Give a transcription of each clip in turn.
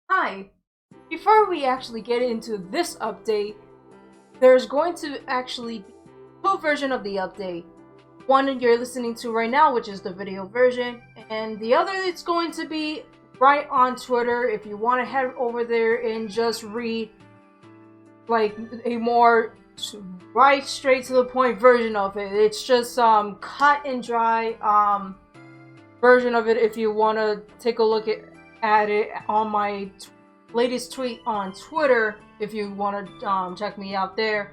Hi! Before we actually get into this update, there's going to actually be two versions of the update. One you're listening to right now, which is the video version, and the other it's going to be right on Twitter if you want to head over there and just read like a more right straight to the point version of it. It's just cut and dry version of it if you want to take a look at it on my latest tweet on Twitter if you want to check me out there.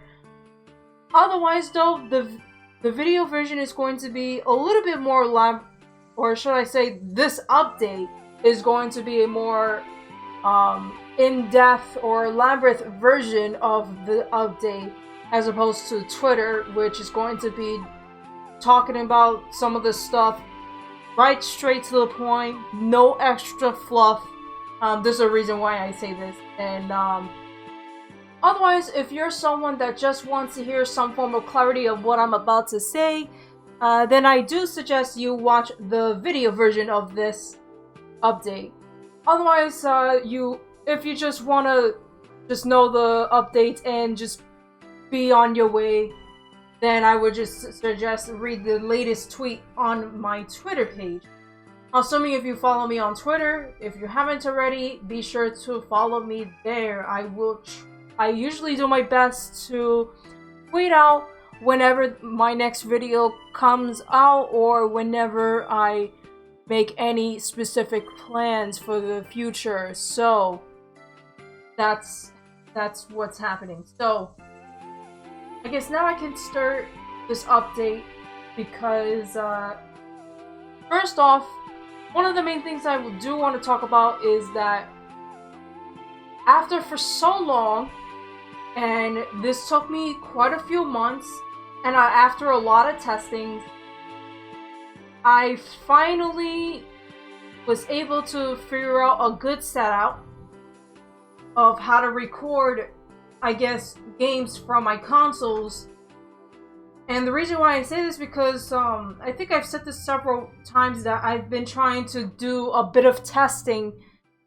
Otherwise, though, the video version is going to be a little bit more or should I say, this update is going to be a more in-depth or labyrinth version of the update as opposed to Twitter, which is going to be talking about some of the stuff right straight to the point, no extra fluff. There's a reason why I say this. And otherwise, if you're someone that just wants to hear some form of clarity of what I'm about to say, then I do suggest you watch the video version of this update. Otherwise, if you just want to just know the updates and just be on your way, then I would just suggest read the latest tweet on my Twitter page. Assuming if you follow me on Twitter, if you haven't already, be sure to follow me there. I usually do my best to tweet out whenever my next video comes out or whenever I make any specific plans for the future. So that's what's happening. So I guess now I can start this update because first off, one of the main things I do want to talk about is that after for so long, and this took me quite a few months, and after a lot of testing, I finally was able to figure out a good setup of how to record, I guess, games from my consoles. And the reason why I say this is because I think I've said this several times that I've been trying to do a bit of testing,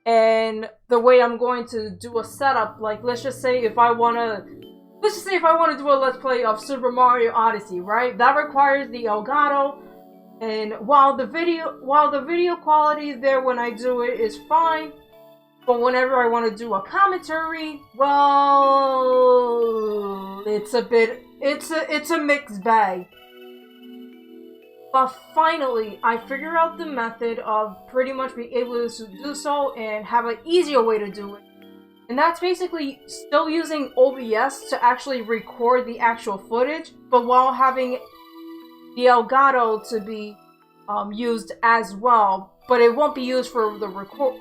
and the way I'm going to do a setup, like let's just say if I want to do a let's play of Super Mario Odyssey, right? That requires the Elgato, and while the video quality there when I do it is fine, but whenever I want to do a commentary, well, it's a mixed bag. But finally, I figured out the method of pretty much being able to do so and have an easier way to do it. And that's basically still using OBS to actually record the actual footage, but while having the Elgato to be used as well. But it won't be used for the record.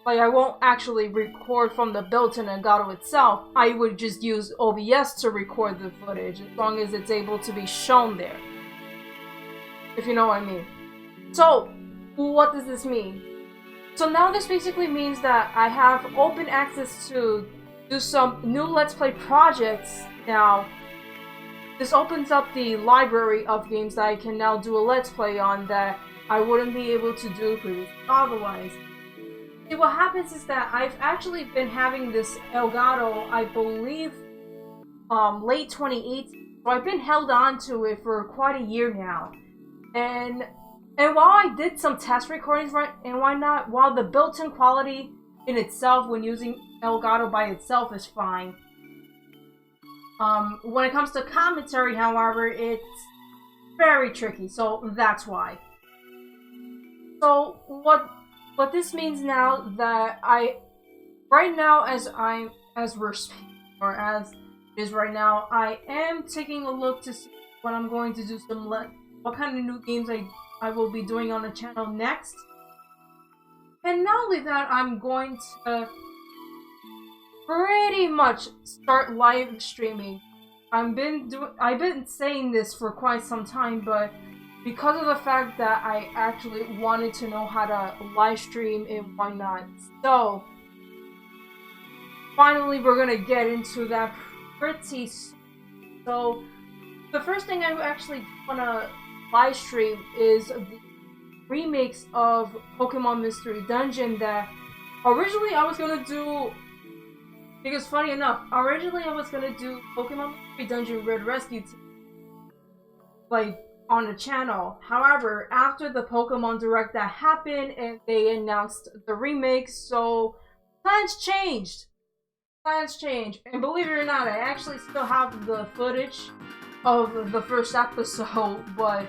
Like, I won't actually record from the built-in Elgato itself. I would just use OBS to record the footage, as long as it's able to be shown there. If you know what I mean. So, what does this mean? So now this basically means that I have open access to do some new Let's Play projects now. This opens up the library of games that I can now do a Let's Play on that I wouldn't be able to do previously otherwise. See, what happens is that I've actually been having this Elgato, I believe, late 2018. So I've been held on to it for quite a year now. And while I did some test recordings, right, and while the built-in quality in itself when using Elgato by itself is fine, when it comes to commentary, however, it's very tricky, so that's why. So what this means now that right now as we're speaking, or as it is right now, I am taking a look to see what I'm going to do what kind of new games I will be doing on the channel next. And not only that, I'm going to pretty much start live streaming. I've been saying this for quite some time, but because of the fact that I actually wanted to know how to live stream and why not. So finally we're gonna get into that pretty soon. So the first thing I actually wanna live stream is the remakes of Pokemon Mystery Dungeon that Originally, I was gonna do, because funny enough, originally I was gonna do Pokemon Dungeon Red Rescue Team, like, on the channel. However, after the Pokemon Direct that happened and they announced the remake, so plans changed. Plans changed. And believe it or not, I actually still have the footage of the first episode, but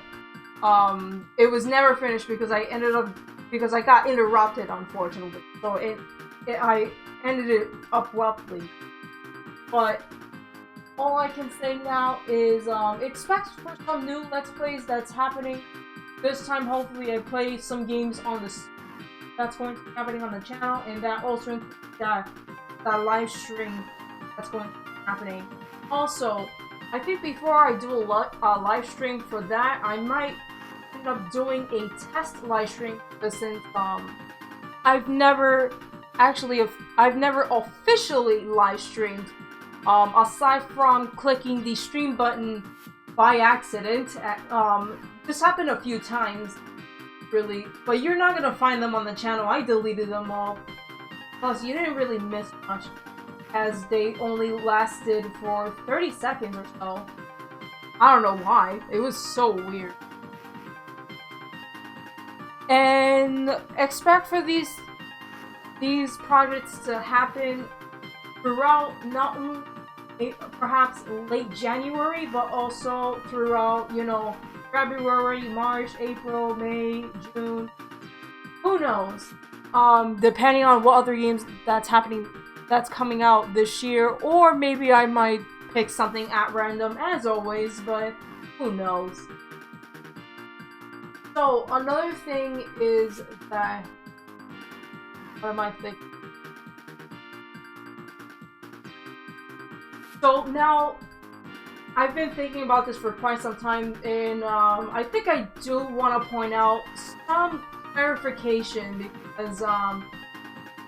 it was never finished because I got interrupted, unfortunately. So I ended it abruptly. But all I can say now is expect for some new Let's Plays that's happening. This time, hopefully, I play some games on the that's going to be happening on the channel, and that also includes that live stream that's going to be happening. Also, I think before I do a live stream for that, I might end up doing a test live stream, since I've never officially live streamed, aside from clicking the stream button by accident. This happened a few times, really, but you're not gonna find them on the channel. I deleted them all. Plus, you didn't really miss much, as they only lasted for 30 seconds or so. I don't know why. It was so weird. And expect for these projects to happen throughout, not only perhaps late January, but also throughout, you know, February, March, April, May, June. Who knows? Depending on what other games that's coming out this year, or maybe I might pick something at random, as always, but who knows? So, another thing is that... What am I thinking? So, now, I've been thinking about this for quite some time, and I think I do want to point out some clarification, because,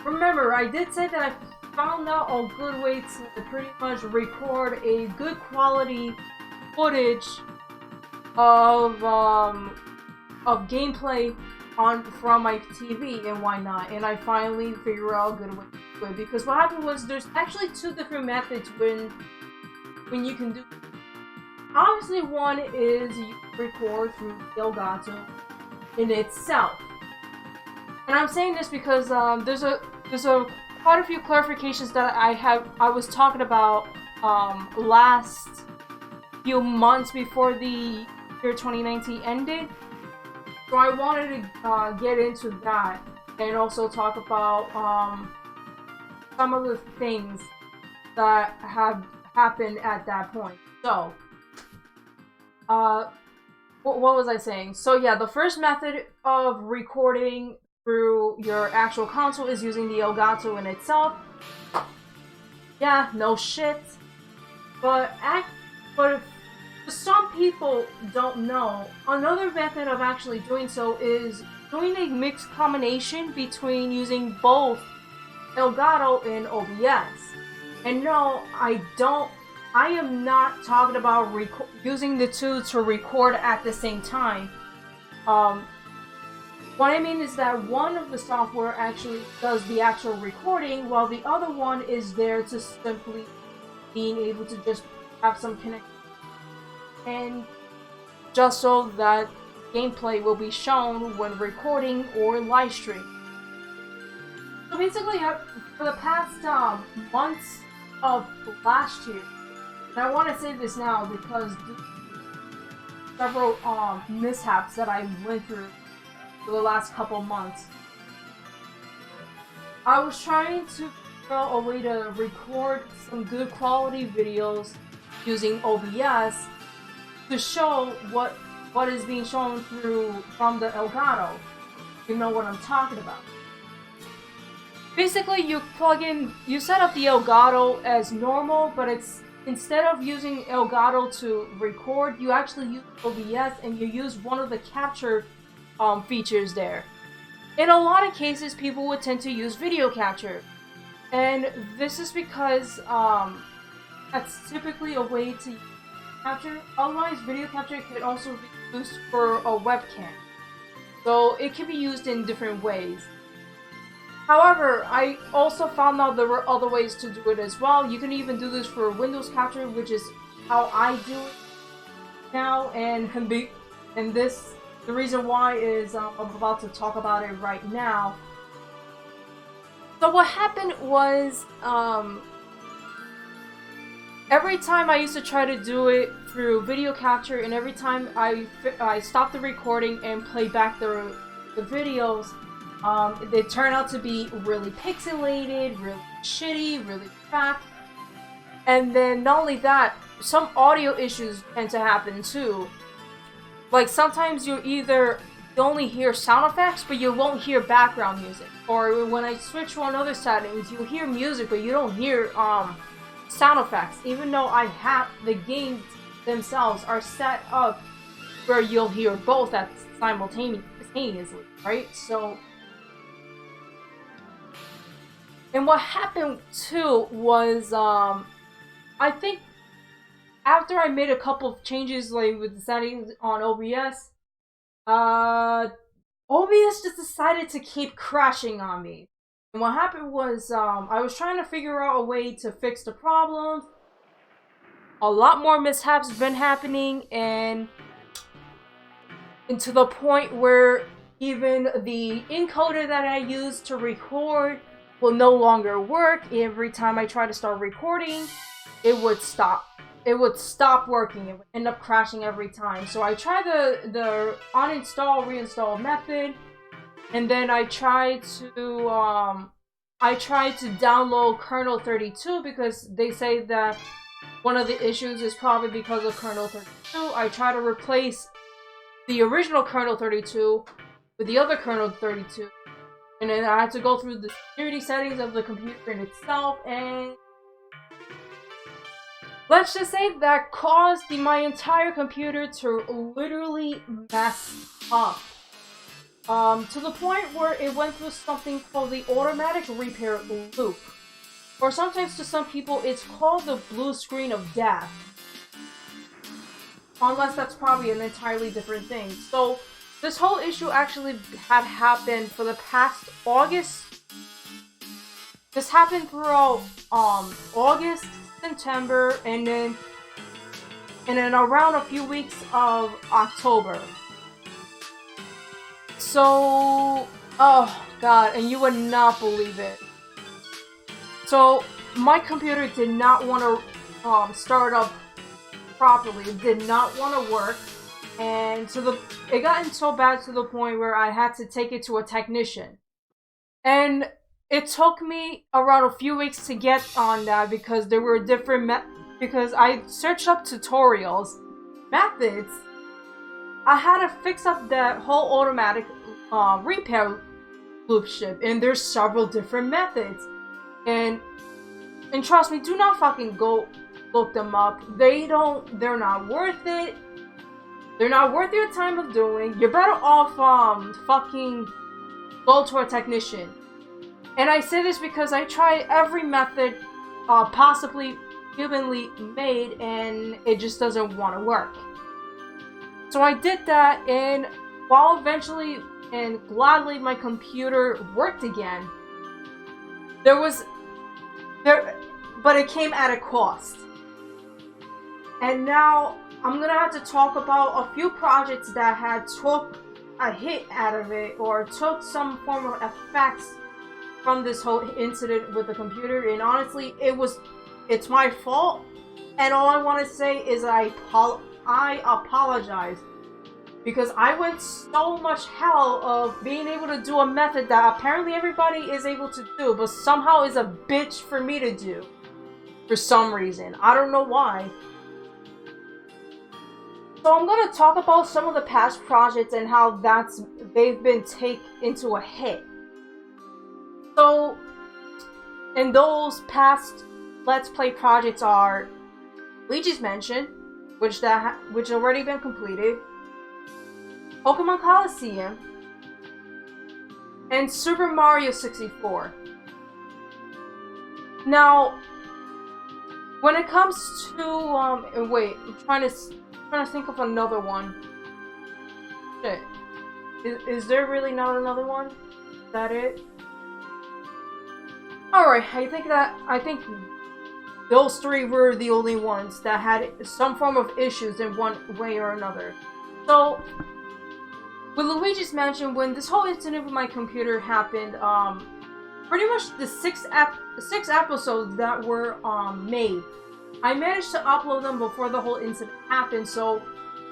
remember, I did say that I found out a good way to pretty much record a good quality footage of gameplay from my TV and why not, and I finally figured out a good way to do it, because what happened was there's actually two different methods when you can do it. Obviously, one is you record through Elgato in itself. And I'm saying this because there's quite a few clarifications that I was talking about last few months before the year 2019 ended. So I wanted to get into that and also talk about some of the things that have happened at that point. So, what was I saying? So yeah, the first method of recording through your actual console is using the Elgato in itself. Yeah, no shit. But if some people don't know, another method of actually doing so is doing a mixed combination between using both Elgato and OBS. And no, I am not talking about using the two to record at the same time. What I mean is that one of the software actually does the actual recording, while the other one is there to simply being able to just have some connection. And just so that gameplay will be shown when recording or live stream. So basically, for the past months of last year, and I want to say this now because several mishaps that I went through for the last couple months. I was trying to figure out a way to record some good quality videos using OBS to show what is being shown from the Elgato. You know what I'm talking about. Basically, you set up the Elgato as normal, but instead of using Elgato to record, you actually use OBS and you use one of the capture features there. In a lot of cases, people would tend to use video capture, and this is because that's typically a way to capture. Otherwise, video capture can also be used for a webcam, so it can be used in different ways. However, I also found out there were other ways to do it as well. You can even do this for Windows Capture, which is how I do it now, and this the reason why is I'm about to talk about it right now. So what happened was every time I used to try to do it through video capture, and every time I stopped the recording and play back the videos, they turn out to be really pixelated, really shitty, really crap. And then not only that, some audio issues tend to happen too. Like sometimes you only hear sound effects, but you won't hear background music. Or when I switch on other settings, you'll hear music, but you don't hear sound effects. Even though the games themselves are set up where you'll hear both at simultaneously, right? So, and what happened too was I think after I made a couple of changes, like with the settings on OBS, OBS just decided to keep crashing on me. And what happened was, I was trying to figure out a way to fix the problems. A lot more mishaps have been happening, and to the point where even the encoder that I use to record will no longer work. Every time I try to start recording, it would stop. It would stop working. It would end up crashing every time. So I tried the uninstall, reinstall method, and then I tried to download kernel 32 because they say that one of the issues is probably because of kernel 32. I tried to replace the original kernel 32 with the other kernel 32, and then I had to go through the security settings of the computer in itself, and let's just say that caused my entire computer to literally mess up. To the point where it went through something called the automatic repair loop. Or sometimes to some people it's called the blue screen of death. Unless that's probably an entirely different thing. So this whole issue actually had happened for the past August. This happened throughout August, September, and then around a few weeks of October. So, oh god, and you would not believe it. So, my computer did not want to start up properly. It did not want to work, and it got so bad to the point where I had to take it to a technician. And it took me around a few weeks to get on that because there were different because I searched up tutorials, methods. I had to fix up that whole automatic repair loop ship, and there's several different methods. And trust me, do not fucking go look them up. They're not worth it. They're not worth your time of doing. You're better off fucking go to a technician. And I say this because I tried every method possibly humanly made, and it just doesn't want to work. So I did that, and while eventually and gladly my computer worked again, but it came at a cost. And now I'm gonna have to talk about a few projects that had took a hit out of it, or took some form of effects from this whole incident with the computer. And honestly, it's my fault, and all I want to say is I apologize, because I went so much hell of being able to do a method that apparently everybody is able to do, but somehow is a bitch for me to do for some reason. I don't know why. So I'm gonna talk about some of the past projects and how they've been taken into a hit. So, and those past Let's Play projects are Luigi's Mansion, which already been completed, Pokemon Colosseum, and Super Mario 64. Now, when it comes to wait, I'm trying to think of another one. Shit, is there really not another one? Is that it? Alright, I think those three were the only ones that had some form of issues in one way or another. So, with Luigi's Mansion, when this whole incident with my computer happened, pretty much the six episodes that were made, I managed to upload them before the whole incident happened, so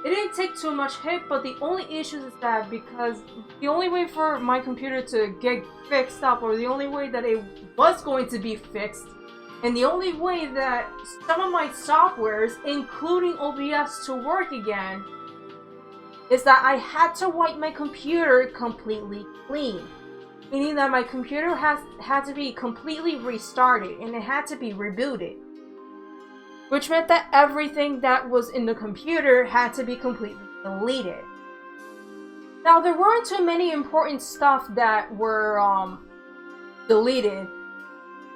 it didn't take too much hit, but the only issue is that because the only way for my computer to get fixed up, or the only way that it was going to be fixed, and the only way that some of my softwares, including OBS, to work again, is that I had to wipe my computer completely clean. Meaning that my computer had to be completely restarted, and it had to be rebooted. Which meant that everything that was in the computer had to be completely deleted. Now, there weren't too many important stuff that were deleted.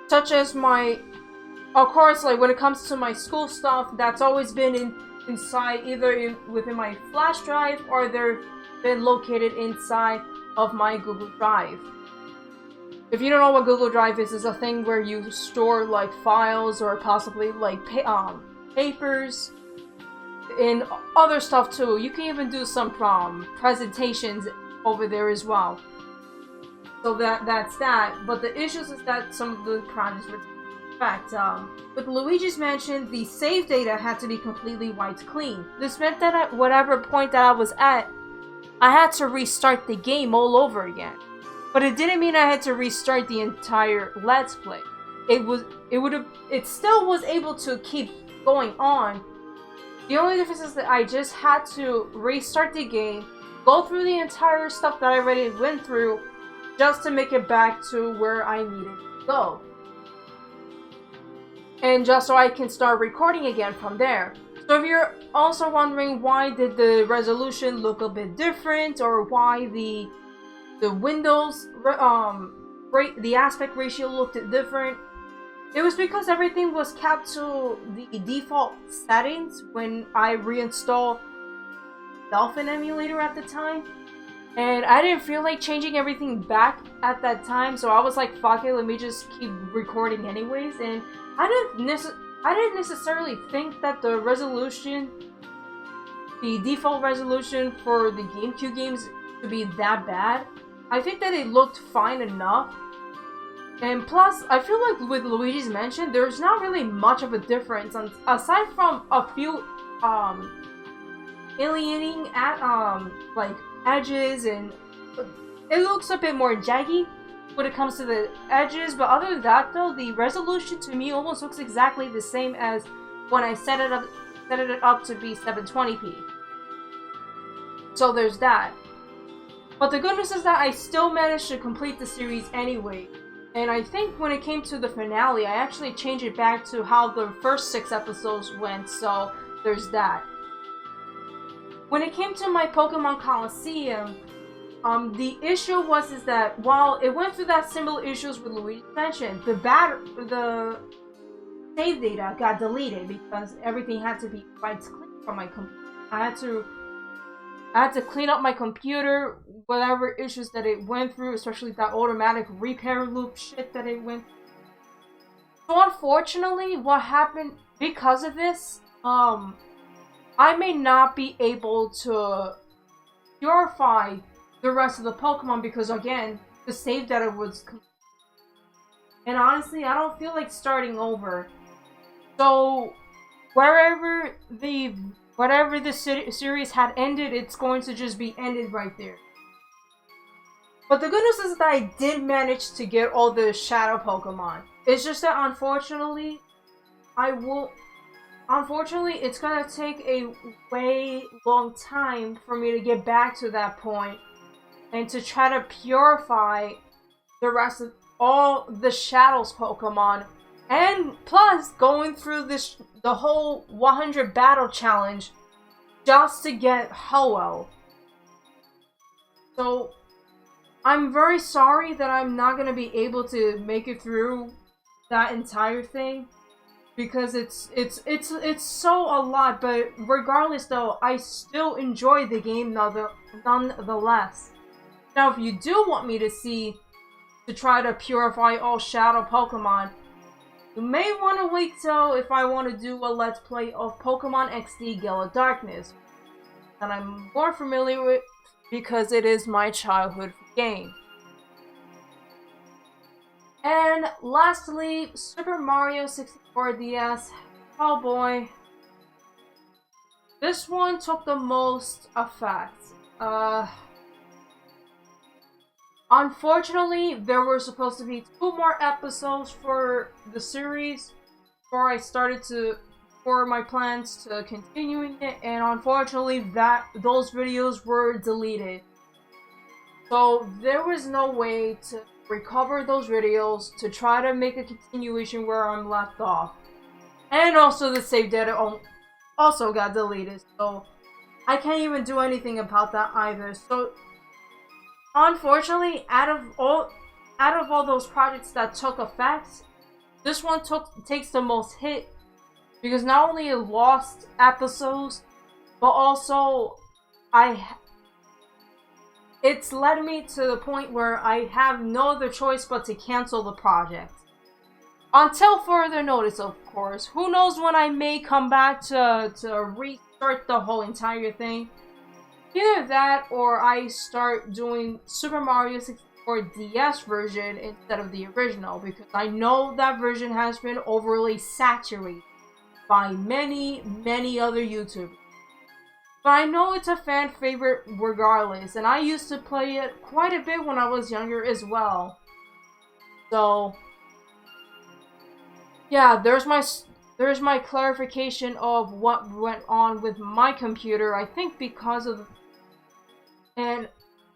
Such as of course, like when it comes to my school stuff, that's always been inside either within my flash drive, or they've been located inside of my Google Drive. If you don't know what Google Drive is, it's a thing where you store like files or possibly like papers and other stuff too. You can even do some presentations over there as well. So that's that. But the issues is that some of the projects were in fact, with Luigi's Mansion, the save data had to be completely wiped clean. This meant that at whatever point that I was at, I had to restart the game all over again. But it didn't mean I had to restart the entire Let's Play. It still was able to keep going on. The only difference is that I just had to restart the game, go through the entire stuff that I already went through, just to make it back to where I needed to go. And just so I can start recording again from there. So if you're also wondering why did the resolution look a bit different, or why the windows, the aspect ratio looked different, it was because everything was kept to the default settings when I reinstalled Dolphin Emulator at the time. And I didn't feel like changing everything back at that time, so I was like, fuck it, let me just keep recording anyways. And I didn't necessarily think that the default resolution for the GameCube games to be that bad. I think that it looked fine enough. And plus, I feel like with Luigi's Mansion, there's not really much of a difference aside from a few alienating like edges, and it looks a bit more jaggy when it comes to the edges. But other than that, though, the resolution to me almost looks exactly the same as when I set it up to be 720p. So there's that. But the good news is that I still managed to complete the series anyway. And I think when it came to the finale, I actually changed it back to how the first 6 episodes went, so there's that. When it came to my Pokemon Colosseum, the issue was that while it went through that similar issues with Luigi's Mansion, the save data got deleted because everything had to be wiped clean from my computer. I had to clean up my computer, whatever issues that it went through, especially that automatic repair loop shit that it went through. So unfortunately, what happened because of this, I may not be able to purify the rest of the Pokemon because, again, the save data was complete. And honestly, I don't feel like starting over. So, whatever the series had ended, it's going to just be ended right there. But the good news is that I did manage to get all the Shadow Pokemon. It's just that unfortunately, it's gonna take a way long time for me to get back to that point and to try to purify the rest of all the Shadows Pokemon. And plus, going through the whole 100 battle challenge just to get Ho-Oh. So, I'm very sorry that I'm not going to be able to make it through that entire thing. Because it's so a lot, but regardless though, I still enjoy the game nonetheless. Now, if you do want me to see to try to purify all shadow Pokemon. You may want to wait till if I want to do a Let's Play of Pokemon XD Gale of Darkness, that I'm more familiar with because it is my childhood game. And lastly, Super Mario 64 DS. Oh boy. This one took the most effect. Unfortunately, there were supposed to be 2 more episodes for the series before my plans to continuing it, and unfortunately those videos were deleted. So there was no way to recover those videos to try to make a continuation where I'm left off. And also the save data also got deleted, so I can't even do anything about that either. So unfortunately, out of all those projects that took effect, this one takes the most hit, because not only it lost episodes, but also it's led me to the point where I have no other choice but to cancel the project. Until further notice, of course. Who knows when I may come back to restart the whole entire thing. Either that, or I start doing Super Mario 64 DS version instead of the original, because I know that version has been overly saturated by many other YouTubers. But I know it's a fan favorite regardless, and I used to play it quite a bit when I was younger as well. So yeah, there's my clarification of what went on with my computer. I think because of, and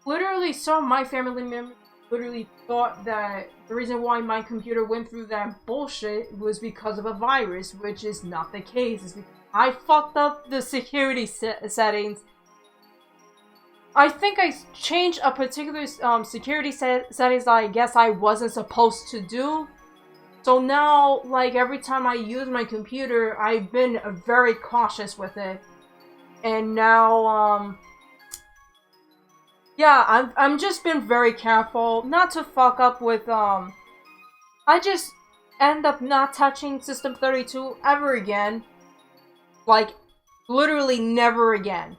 literally some of my family members literally thought that the reason why my computer went through that bullshit was because of a virus, which is not the case. It's because I fucked up the security settings. I think I changed a particular security settings that I guess I wasn't supposed to do. So now, like, every time I use my computer, I've been very cautious with it. And now, yeah, I'm just been very careful not to fuck up with, I just end up not touching System 32 ever again. Like, literally never again.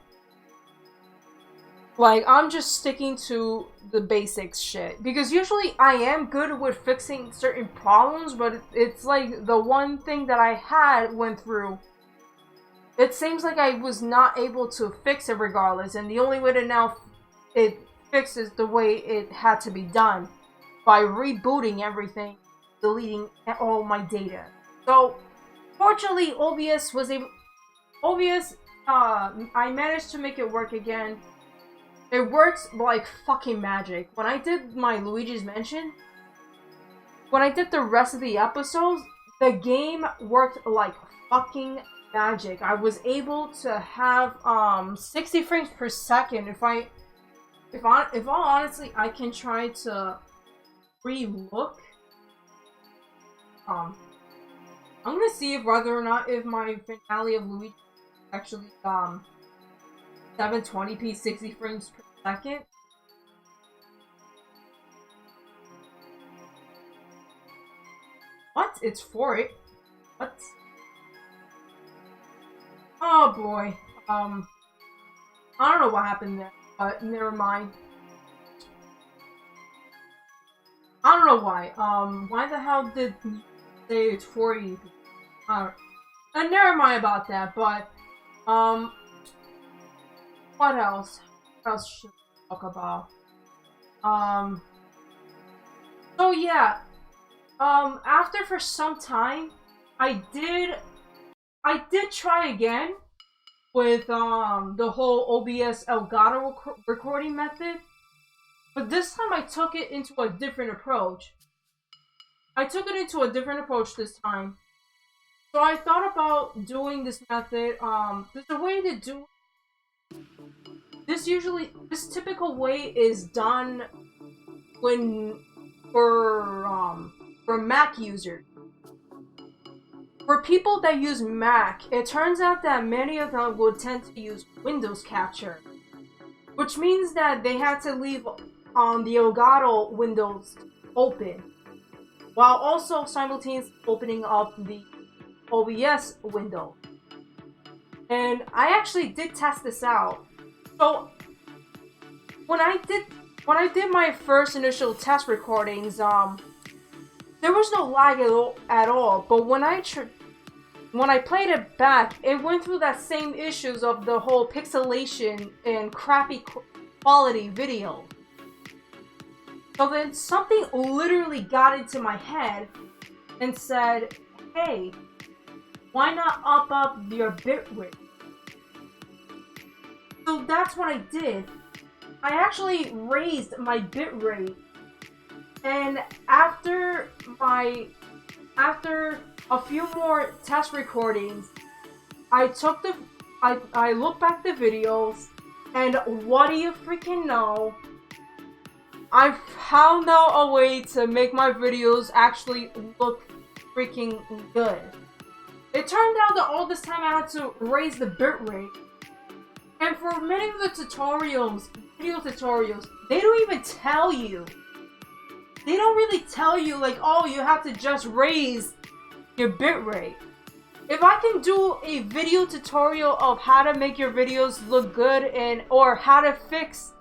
Like, I'm just sticking to the basics shit. Because usually I am good with fixing certain problems, but it's like the one thing that I had went through. It seems like I was not able to fix it regardless, and the only way to now it fixes the way it had to be done. By rebooting everything, deleting all my data. So, fortunately, OBS was able... I managed to make it work again. It works like fucking magic. When I did my Luigi's Mansion, when I did the rest of the episodes, the game worked like fucking magic. I was able to have 60 frames per second. If all honestly, I can try to re-look. I'm gonna see whether or not if my finale of Luigi actually 720p 60 frames per second. What? It's for it. What? Oh boy. I don't know what happened there, but never mind. I don't know why. Why the hell did you say it's 40? And never mind about that, but, what else? What else should we talk about? So yeah, after for some time, I did try again with, the whole OBS Elgato recording method, but this time I took it into a different approach. This time. So I thought about doing this method. There's a way to do this. This typical way is done for Mac users. For people that use Mac, it turns out that many of them would tend to use Windows Capture, which means that they had to leave the Elgato Windows open, while also simultaneously opening up the OBS window. And I actually did test this out. So when I did my first initial test recordings, there was no lag at all. But when I played it back, it went through that same issues of the whole pixelation and crappy quality video. So then something literally got into my head and said, hey, why not up your bitrate? So that's what I did. I actually raised my bitrate, and after a few more test recordings, I looked back the videos, and what do you freaking know? I found out a way to make my videos actually look freaking good. It turned out that all this time I had to raise the bitrate. And for many of the video tutorials, they don't even tell you. They don't really tell you, like, oh, you have to just raise your bitrate. If I can do a video tutorial of how to make your videos look good or how to fix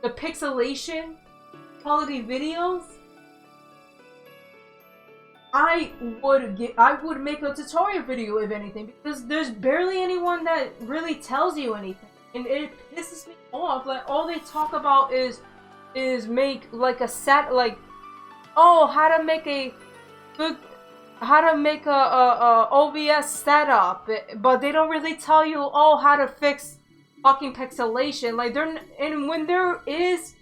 the pixelation quality videos, I would make a tutorial video, if anything, because there's barely anyone that really tells you anything, and it pisses me off. Like, all they talk about is make like a set, like, oh, how to make a OBS setup, but they don't really tell you, oh, how to fix fucking pixelation. Like, and when there is,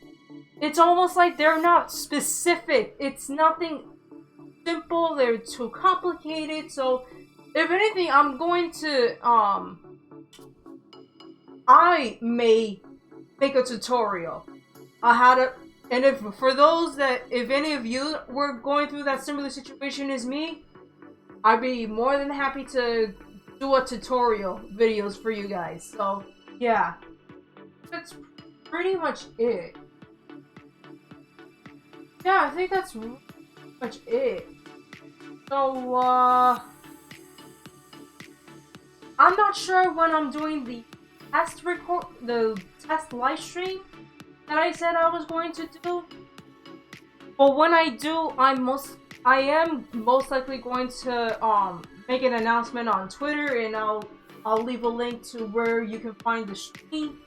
it's almost like they're not specific. It's nothing simple, they're too complicated. So if anything, I'm going to I may make a tutorial on how to, and if any of you were going through that similar situation as me, I'd be more than happy to do a tutorial videos for you guys. So yeah, that's pretty much it. Yeah, I think that's pretty much it. So, I'm not sure when I'm doing the test live stream that I said I was going to do. But when I do, I am most likely going to make an announcement on Twitter, and I'll leave a link to where you can find the stream.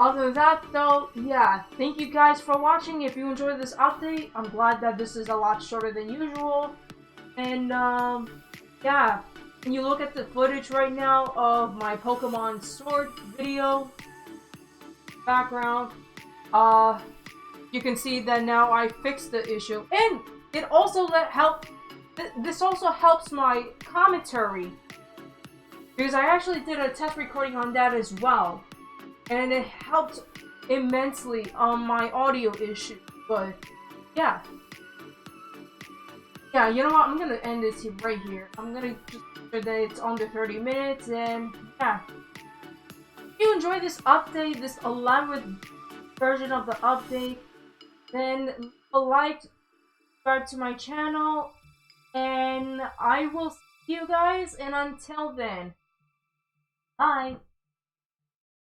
Other than that, though, yeah, thank you guys for watching. If you enjoyed this update, I'm glad that this is a lot shorter than usual. And, yeah, when you look at the footage right now of my Pokemon Sword video background, you can see that now I fixed the issue. And it also this also helps my commentary, because I actually did a test recording on that as well. And it helped immensely on my audio issue. But yeah, you know what? I'm gonna end this right here. I'm gonna just make sure that it's under 30 minutes. And yeah, if you enjoyed this update, this 11th version of the update, then leave a like, subscribe to my channel, and I will see you guys. And until then, bye.